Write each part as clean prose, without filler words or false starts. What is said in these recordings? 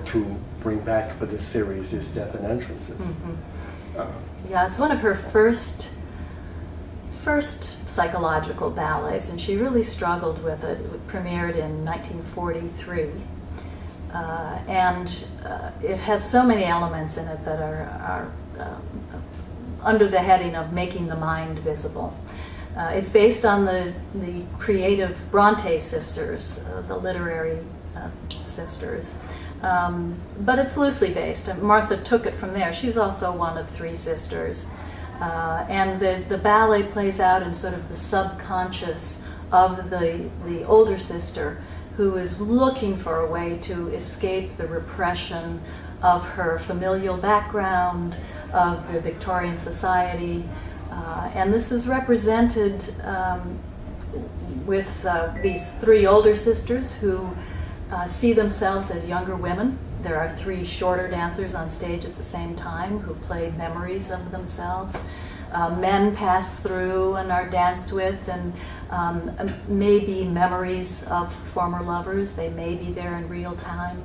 to bring back for this series is Death and Entrances. Yeah, it's one of her first psychological ballets, and she really struggled with it. It premiered in 1943, and it has so many elements in it that are under the heading of making the mind visible. It's based on the creative Bronte sisters, the literary sisters, but it's loosely based. And Martha took it from there. She's also one of three sisters. And the ballet plays out in sort of the subconscious of the older sister, who is looking for a way to escape the repression of her familial background, of the Victorian society. And this is represented with these three older sisters who see themselves as younger women. There are three shorter dancers on stage at the same time who play memories of themselves. Men pass through and are danced with, and maybe memories of former lovers. They may be there in real time.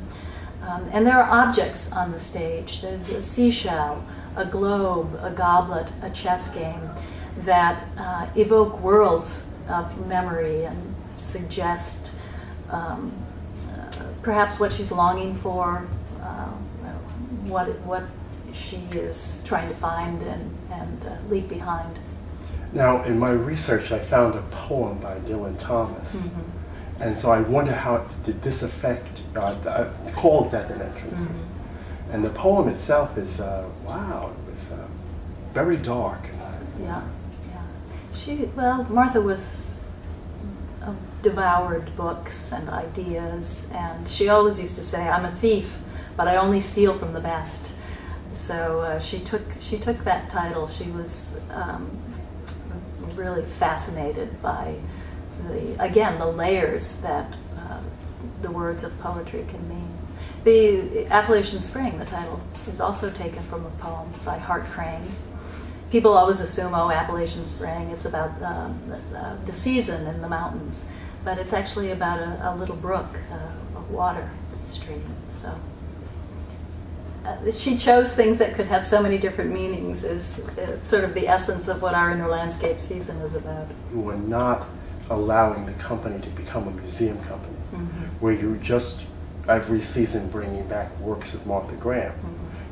And there are objects on the stage. There's a seashell, a globe, a goblet, a chess game that evoke worlds of memory and suggest perhaps what she's longing for, what she is trying to find and leave behind. Now, in my research, I found a poem by Dylan Thomas. And so I wonder how did this affect, called Death and Entrances. And the poem itself is, wow, it was very dark. Yeah. Martha was devoured books and ideas, and she always used to say, "I'm a thief, but I only steal from the best." So she took that title. She was really fascinated by the layers that the words of poetry can mean. The Appalachian Spring, the title, is also taken from a poem by Hart Crane. People always assume, oh, Appalachian Spring, it's about the season in the mountains, but it's actually about a little brook of water that's streaming. So she chose things that could have so many different meanings. Is sort of the essence of what our inner landscape season is about. We're not allowing the company to become a museum company, where you just every season bringing back works of Martha Graham.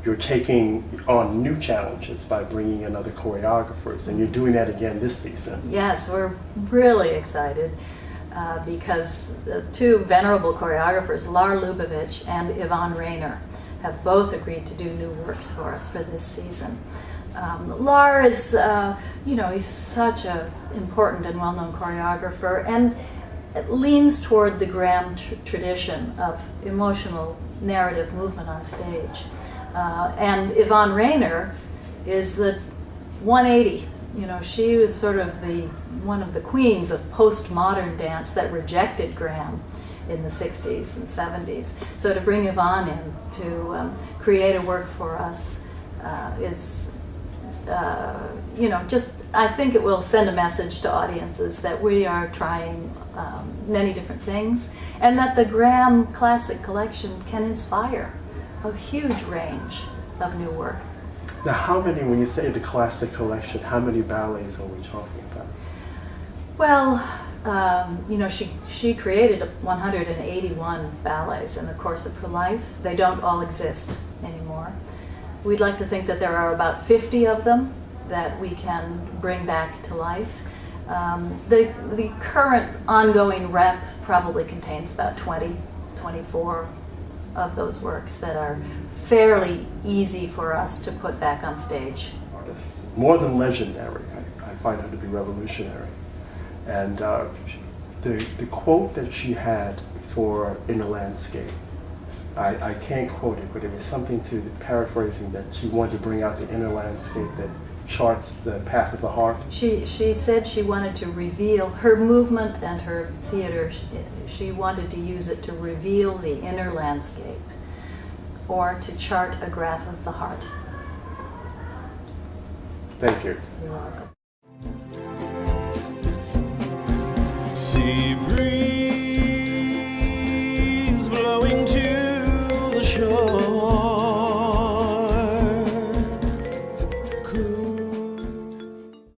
You're taking on new challenges by bringing in other choreographers, and you're doing that again this season. Yes, we're really excited because the two venerable choreographers, Lar Lubavitch and Yvonne Rayner, have both agreed to do new works for us for this season. Lar is, he's such an important and well-known choreographer, and it leans toward the Graham tradition of emotional narrative movement on stage. And Yvonne Rayner is the 180. She was sort of one of the queens of postmodern dance that rejected Graham in the 60s and 70s. So to bring Yvonne in to create a work for us is, I think it will send a message to audiences that we are trying many different things, and that the Graham Classic Collection can inspire a huge range of new work. Now, how many, when you say the Classic Collection, how many ballets are we talking about? Well, she created 181 ballets in the course of her life. They don't all exist anymore. We'd like to think that there are about 50 of them that we can bring back to life. The current ongoing rep probably contains about 20, 24 of those works that are fairly easy for us to put back on stage. Artist, more than legendary, I find her to be revolutionary. And the quote that she had for Inner Landscape, I can't quote it, but it was something to paraphrasing that she wanted to bring out the inner landscape that charts the path of the heart. She said she wanted to reveal her movement and her theater. She wanted to use it to reveal the inner landscape, or to chart a graph of the heart. Thank you. You're welcome. See